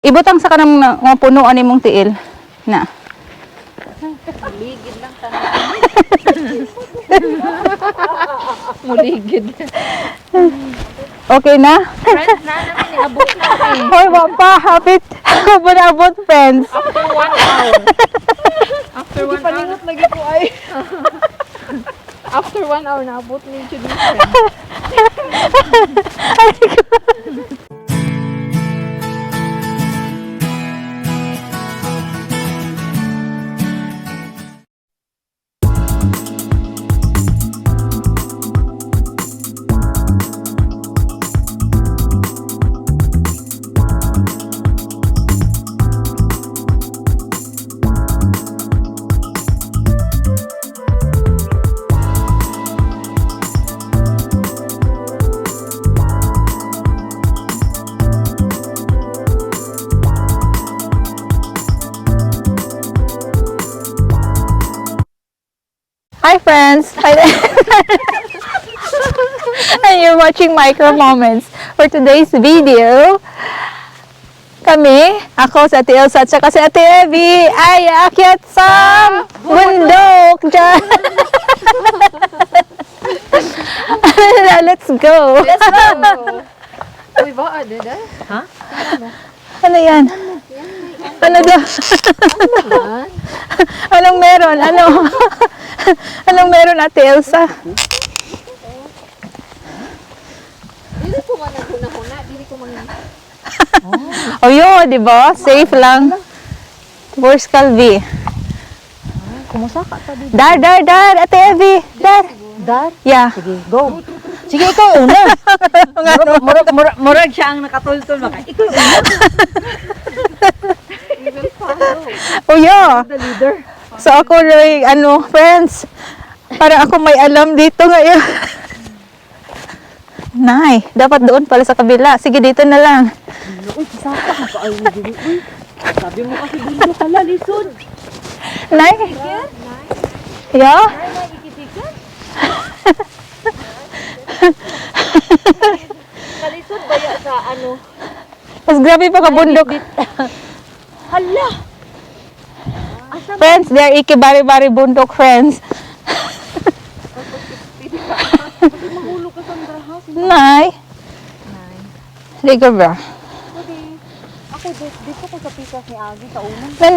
Ibutang sa kanang mga punuan nimong tiil na. Muligid lang tanong. Muligid. Okay na? Friends na namin, niabot na kami. Hoy, wapa, hapit. Abot friends. After 1 hour. After 1 hour. lagi ko ay. After 1 hour, naabot ni Judy friends. Hi friends! And you're watching Micro Moments. For today's video, ako sa Ate Elsa at saka si Ate Evie ay aakyat sa bundok dyan. Let's go! Let's go! Uy, ba? Dada? Ha? Ano yan? Ano daw? Anong meron? Anong meron, Ate Elsa? Dili ko man naghuna-huna. Dili ko man... O yun, di ba? Safe lang. Worst Calvi. Kumusta ka pa dito? Dar! Ate Evie! Dar! Dar? Yeah. Sige, go. Sige, ikaw una. Murag siya ang nakatultol maka. Ikaw una. We will follow. O yeah. The leader. So ako like, friends, para ako may alam dito ngayon. Nay, dapat doon pala sa kabila. Sige, dito na lang. Uy, sasaka ka pa ay hindi. Uy, sabi mo kasi dito pala, lisod. Nay? Yeah? Kalisod ba ya sa ano? Mas grabe pa ka bundok. Hala! Friends, they're ikibari-bari bundok, friends. Mahulog ka sa house. Nay? Hindi ka ba? Ako, dito ko sa pikas ni Agi, sa unang. Men,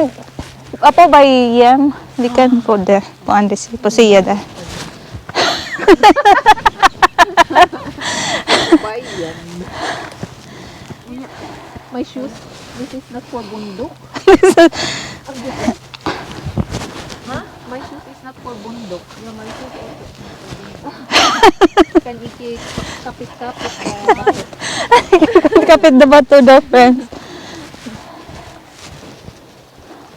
apo ba yan? Di kan po der. Puan di si Pusiya da. Bayan. My shoes. This is not for bundok. Ha? My shoes is not for bundok. Yeah, my shoes also. Kan iki kapit-kapit. Kapit na ba to daw, friends?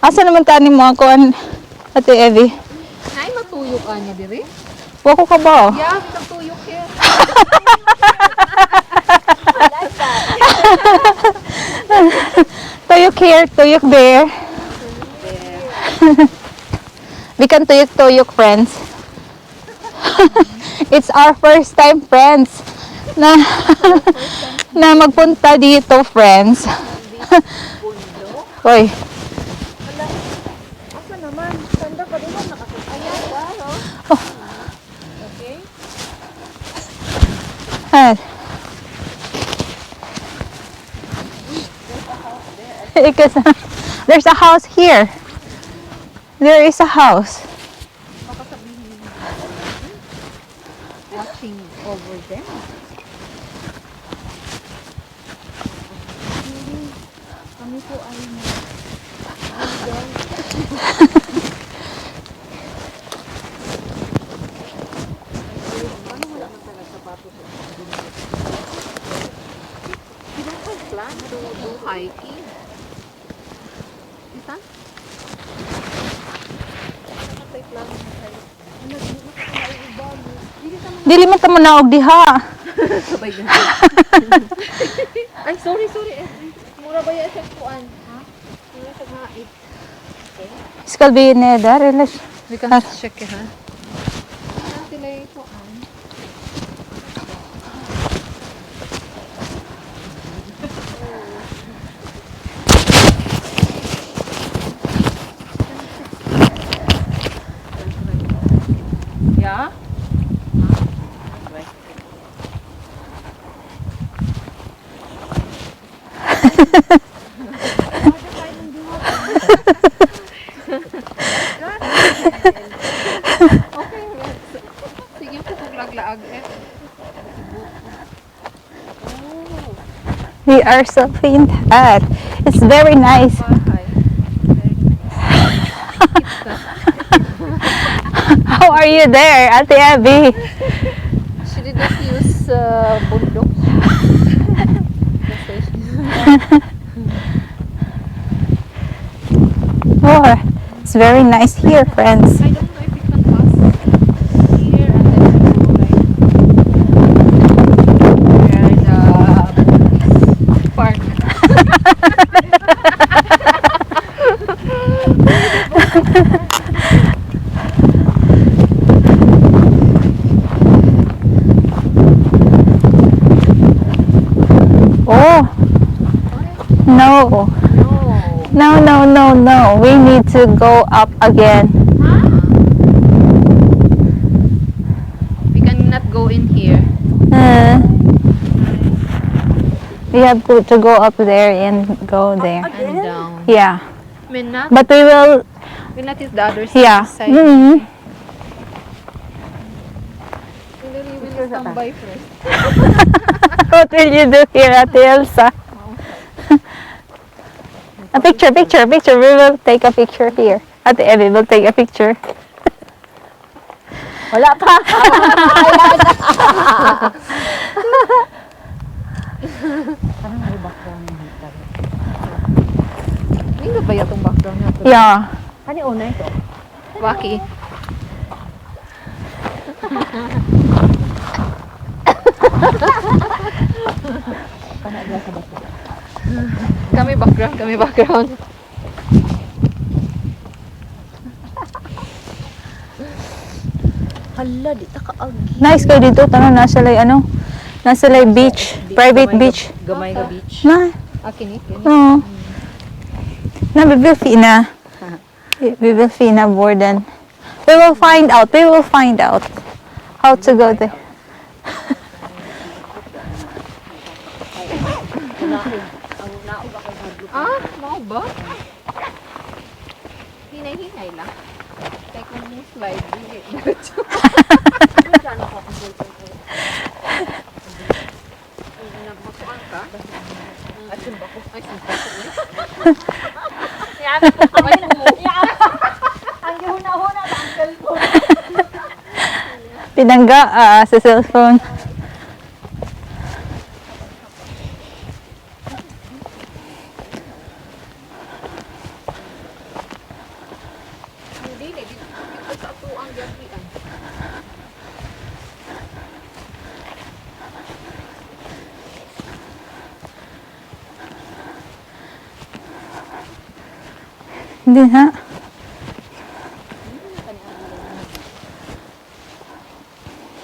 Asa naman tani mo ako, Ate Evie? Nay, matuyok ka niya diri? Wako ka ba? Yeah, matuyok here. Tuyok here, tuyok there. We can tuyok, friends. It's our first time, friends, na magpunta dito, friends. Hoy. Asa naman? Tanda pa din mo nakasaya ba, no? Okay. Ah. There's a house here. There is a house. Baka sabihin watching over them. Kami po ay plan to do hiking. Isa? Dili man ta mo naog diha. Sabay na. Ay, sorry. Mura ba yan sa kuan? Ha? Mura sa hait. Skal be neda relas. We can check it, ha? Sila yung kuan. are selfie in that. It's very nice. Bahay. Very nice. How are you there, Ate Abby? She did not use bundok. Oh, it's very nice here, friends. I don't know if we can pass here and then go like park. Oh, no. No. No. We need to go up again. We cannot go in here. We have to go up there and go there. And down. Yeah, May not. but we will. May not is the other side. Yeah. Side. Mhm. We will stand by first. What will you do here, Ate Elsa? A picture. We will take a picture here. Ate Evie will take a picture. Wala pa. Parang may background ng hitar. Hindi ba yung background natin? Yeah. Ano yung una ito? Waki. Kami background. Hala, di ta kaagi. Nice kayo dito. Tanong nasa lay Nasa lay beach. Private beach. Gamay ka beach. Na. Akin eh. Oo. Na, we will fina. We will fina Borden. We will find out how to go there. Mau ba? Hinay-hinay lang. Kaya kung may slide, hindi. Nagmasuan ka? Ay, sumba ko. Ay, sumba ko. Yan, ang gihuna-huna ang cellphone. Pinangga sa cellphone. Hindi, dito sa atuang gabian. Hindi ha.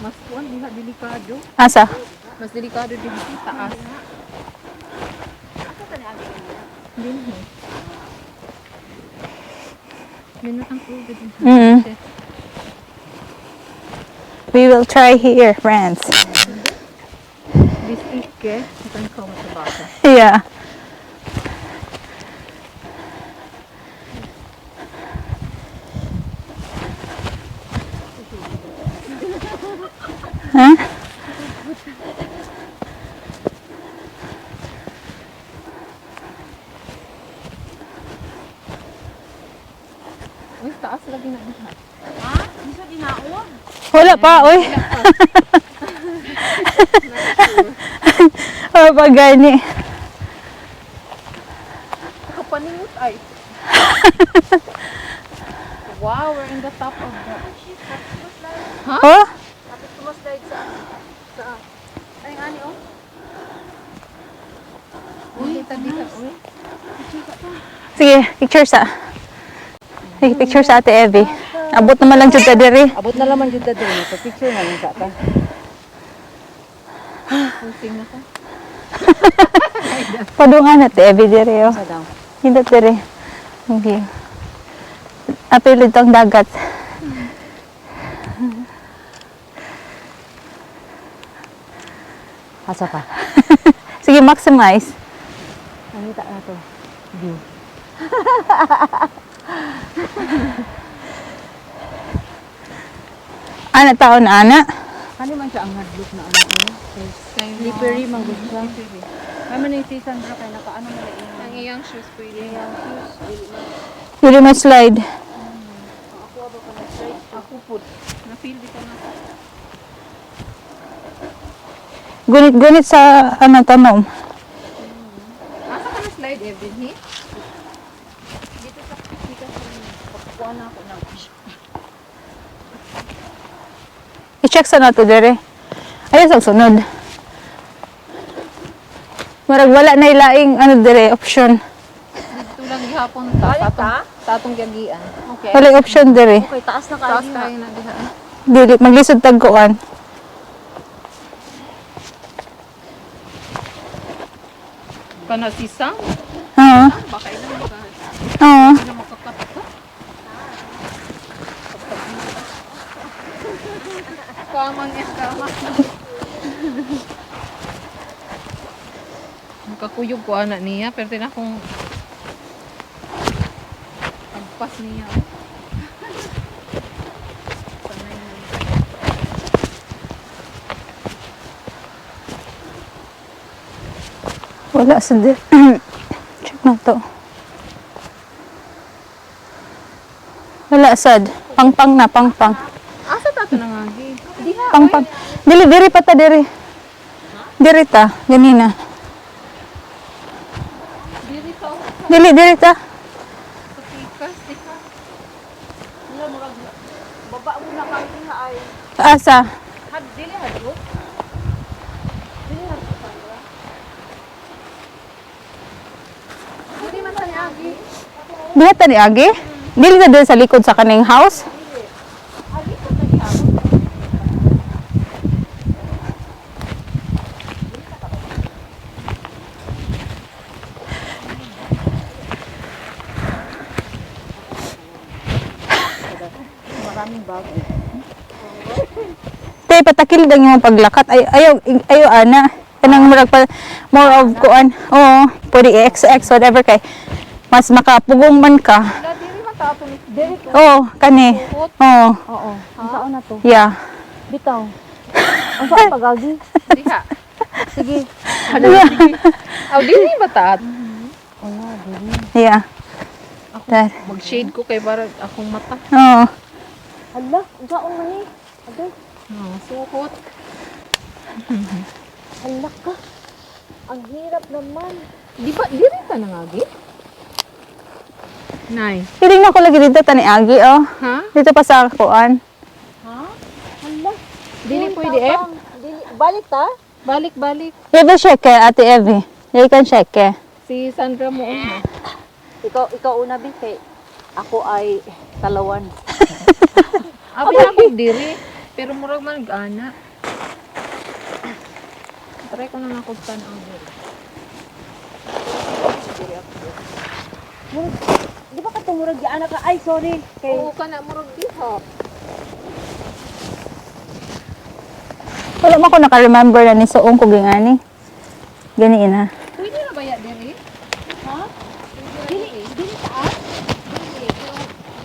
Mas kuwan, diha delikado. Asa? Mas delikado din sa taas. Hindi. Minat ang COVID. Mm. We will try here, friends. This ikke, kan komma tillbaka. Yeah. Huh? Uy, taas lagi na diha. Wala pa, oy. Oh, pag gani. Kapaningot ay. Wow, we're in the top of the... Oh? Tapos tumaslide sa... Ay, ani oh. Uy, tabi ka, uy. Sige, picture sa. Sige, picture sa Ate Evie. Abot naman lang dyan ka diri. Abot na laman dito din. Pa-picture na lang sa ta. Pusing na ka. Padungan Ate Evie diri, oh. Sa daw. Hindi diri. Okay. Apilid tong dagat. Asa pa? Sige, maximize. Nakita na to. View. Ana taon ana. Kani man siya ang hadlok na ano. Slippery man gud siya. Ay man yung season bro kay nakaano man lang iyang. Ang iyang shoes pwede. Iyang shoes dili na. Pwede na slide. Ako ba ka na-straight? Ako pud. Na-feel di ko na. Gunit-gunit sa ano tanom. Asa ka na-slide, Evelyn, he? Dito sa pagkuha na ako ng I-check sa nato dire. Ayun sa sunod. Marag wala na ilaing ano dire option. Dito lang gihapon sa atong gagian. Okay. Wala option dire. Okay, taas na Taas kayo. kayo na diha. Dili maglisod tag kuan. Kana si Sam? Oo. Baka ilan ba? Oo. Hindi na makakapit ka? Kamang yan, kamang. Kakuyog ko anak niya, pero tin akong agpas niya. Sanay niya. Wala sa dire. Check na to. Wala sad. Pangpang na, pangpang. Asa tato nangagi? Diha, Pangpang. Dili diri pa ta diri. Diri ta, ganina. diri ka Dili ta. sa pikas, diha. Wala murag baba mo na kayo na ay. Asa? Had dili hadlo. Dili hadlo Sandra. Dili man sa niagi. Diha ta ni agi? Dili ta diri sa likod sa kaning house? Maraming bago. Tay patakil lang yung paglakat. Ayaw ana. Kanang murag pa more of kuan. Oo, pwede XX whatever kay mas makapugong man ka. Wala, dili man tato ni. Dili ka. Oo, kani. Oo, Oo. Ang taon na to. yeah. Bitaw. Ang saan pagagi? Diha. Sige. Aw, dili ba taat? Wala, dili. Yeah. That. Mag-shade ko kay barag akong mata. Oo. Hala, ang saan man eh. Agay. Oh, suhot. Hala ka. Ang hirap naman. Di ba, dili ka nangagi? Nay. Piling na ko lagi dito tani agi oh. Ha? Dito pa sa kuan. Ha? Hala. Dili Uy, pwede, eh. tapang. Dili. Balik ta? Balik, balik. Ebe check Ate Evie. Dili kan check. Si Sandra mo una. Ikaw una kay ako ay talawan. Abi ako diri. Pero murag man gana. Try ko na nakugtan ang diri. Di ba ka tumurag di anak ka? Ay, sorry. Kay Oo ka na murag diha. Wala man ko naka-remember na ni suong ko gingani. Gani na. Pwede na ba ya diri? ha? Dili taas? Dili.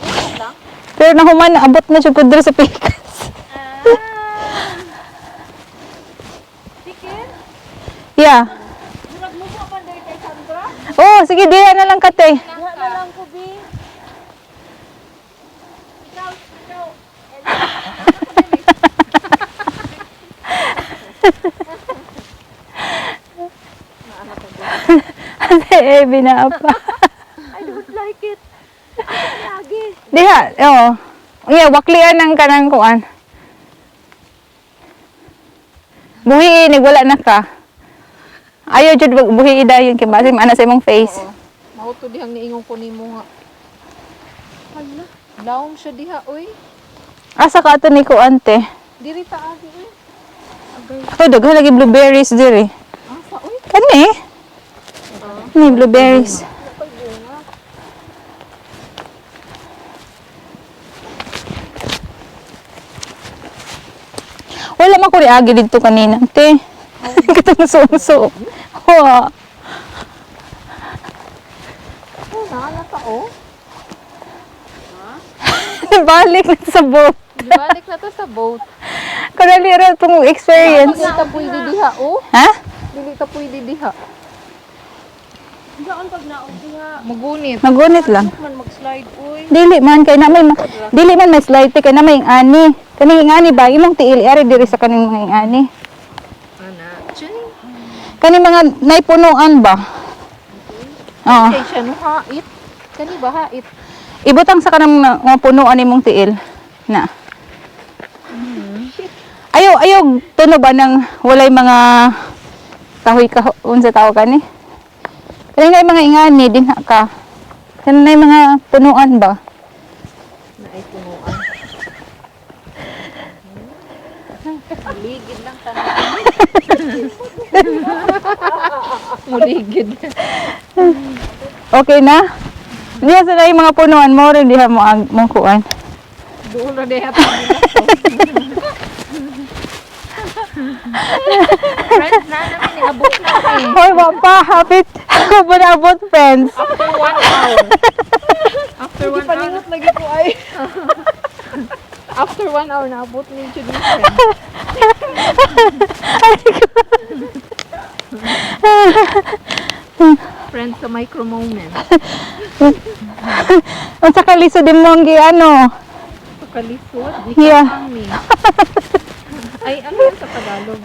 Pero lang. Pero nahuman abot na siya pud diri sa pikas. Tikin? Yeah. Murag mo ko pa dahil kay Sandra? Oh, sige diha na lang kate. Diha na lang ko, Bi. Ikaw. Ate Evie na apa. I don't like it. Lagi. Diha, oh. Yeah, waklian ng kanang kuan. Buhi wala na ka. Ayaw jud buhi dayon kay base ana sa imong face. Mao to dihang niingon ko nimo nga. Hala. Laom siya diha oy. Asa ka ato ni kuan te? Diri ta agi oy. Oh, daghan lagi blueberries diri. Asa oy? Kani? Ni blueberries. Wala man ko agi dito kanina, te. Katong suso. Wa. Nana ka, oh. Balik na sa boat. Balik na to sa boat. Kanali ra tong experience. Dili ta pwede diha oh. Ha? Dili ta pwede diha. Daan pag naog diha. Mugunit. Magunit lang. Man mag-slide uy. Dili man kay na may dili man may slide kay na may ani. Kaning ani ba imong tiil ari diri sa kaning mga ani. Ana. Chini. Kaning mga naipunuan ba? Oo. Kay siya no hait. Kani ba hait? Ibutang sa kanang mga punuan imong tiil na. Ayaw tuno ba nang walay mga kahoy unsa tao kani? Kani nga mga ingani din ka. Kani mga punuan ba? Na ay punuan. Muligid lang tanan. Muligid. Okay na? Diya sa yung mga punuan mo rin diha mo ang mong kuan. Duol na deha pa nila to. Friends na namin ni abot na eh. Hoy, wapa, hapit. Ako ba na abot, friends? After 1 hour. After 1 hour. Paningot lagi ko ay. After 1 hour na abot ni Judy friends. Friends sa micro moment. Ang sa kaliso din mo ang ano. Kalisod, di Yeah. kami. Ay, ano yun sa Tagalog?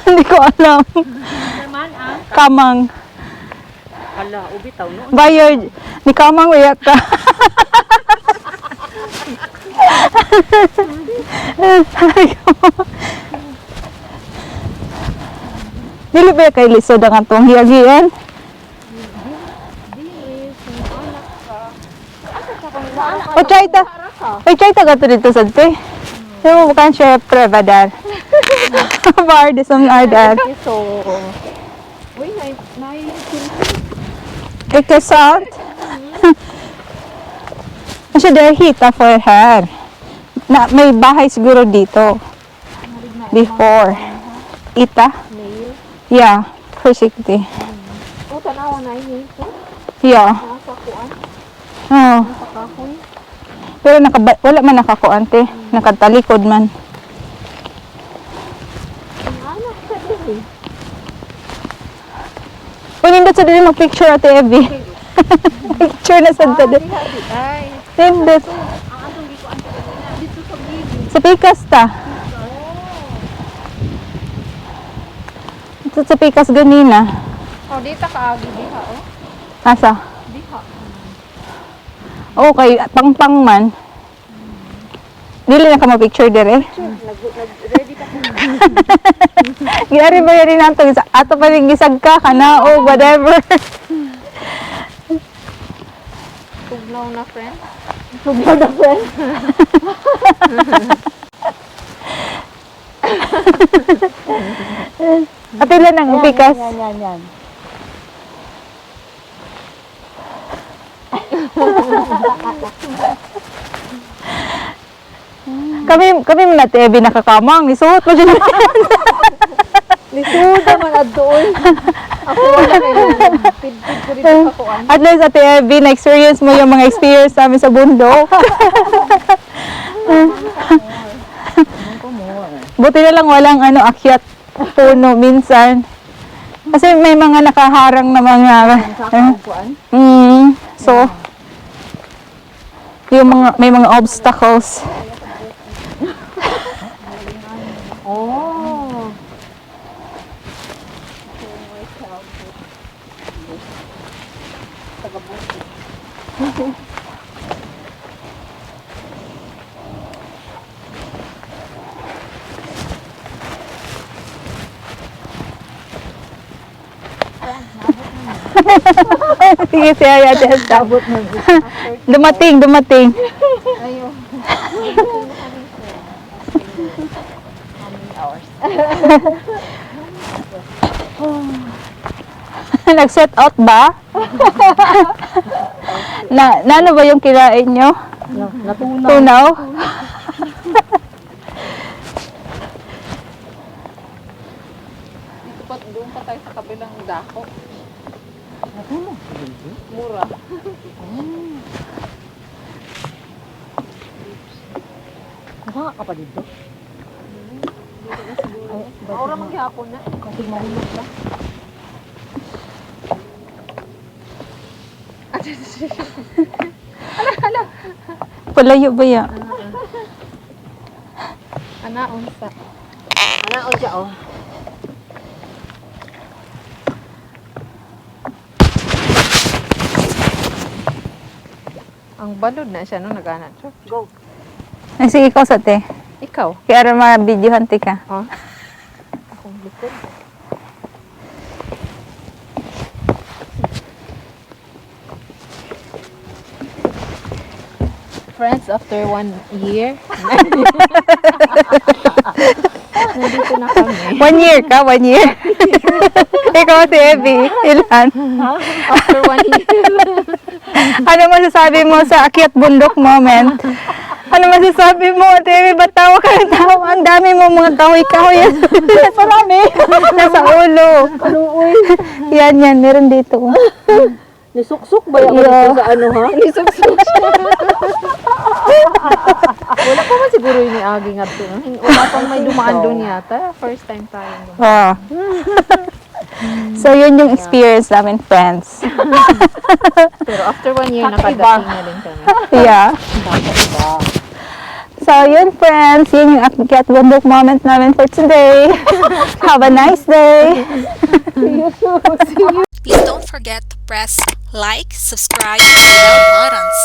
Hindi ko alam. Naman ang Kamang. hala ubitaw no. Bayard. Ni kamang uyak ka. Dili ba kay lisod ang atong hiyagian? O try ta. Oy, try ta gato dito sa te. So, bukan siya prevadar. Bar de som ardar. So, uy, nai Ika salt. Kasi there hita for her. Na may bahay siguro dito. Before. Ita? nail. Yeah. Persikti. O, tanawa na yun ito. Yeah. Nasa kuan, Oh. sa kahoy. Pero wala man nakakuante. Nakatalikod man. Ang anak sa dili. Punindot sa dili mag-picture ate Evie. Picture na sa dili. Ay, Tindot. Ang atong gikuan sa kanina dito sa gilid. Sa pikas ta. Ito sa pikas ganina. oh, dito kaagi diha, oh. Asa? Diha. Okay, pang-pang man. Dili na ka ma-picture dire. Nag-ready ka po. Giyari ba yun nato? Ato pa rin gisag ka, kana o whatever. Tugnaw na, friend. Tugnaw na friend. Apila nang pikas. Yan. Kami mo na tebi nakakamang. Nisuot mo dyan. Lisod naman addoy. Ako wala kayo. Pidpid ko dito sa kuan. At least Ate Evie, na-experience mo yung mga experience namin sa bundok. Buti na lang walang akyat puno minsan. Kasi may mga nakaharang na mga so yung may mga obstacles. Oh. Sige siya Ate Esther. Dumating. Ayo. Nag-set out ba? Ano ba yung kinain nyo? Natunaw. Tunaw? Dito pa, doon pa tayo sa kabilang dako. Mura. Nakaka ka pa dito. Maura manghihapon na. Kasi mahulog na. Palayo ba ya? Ana, unsa. Anaon siya, oh. Ang balod na siya, no? Nag-ana siya. Go. Ay, sige, ikaw sa te. Ikaw? Kaya rin mga videohan ti ka. Oh. Akong likod. Friends, after 1 year, nandito na kami. 1 year ka? 1 year? Ikaw si Evie. Ilan? After 1 year. Ano masasabi mo sa akyat bundok moment? Ano masasabi mo, Ate Evie? Ba't tawa ka ng tawa? Ang dami mo mga kahoy-kahoy. Marami. Nasa ulo. Yan. Meron dito. Nisuksok ba yung Yeah. sa ano, ha? Nisuksok siya. Wala pa man siguro yung agi nga to. No? Wala pang may dumaan doon yata. First time tayo. Oh. So, yun yung experience namin, friends. Pero after 1 year, nakadating na din kami. Yeah. So, yun, friends. Yun yung akyat bundok moment namin for today. Have a nice day. Please don't forget to press like, subscribe, and bell buttons.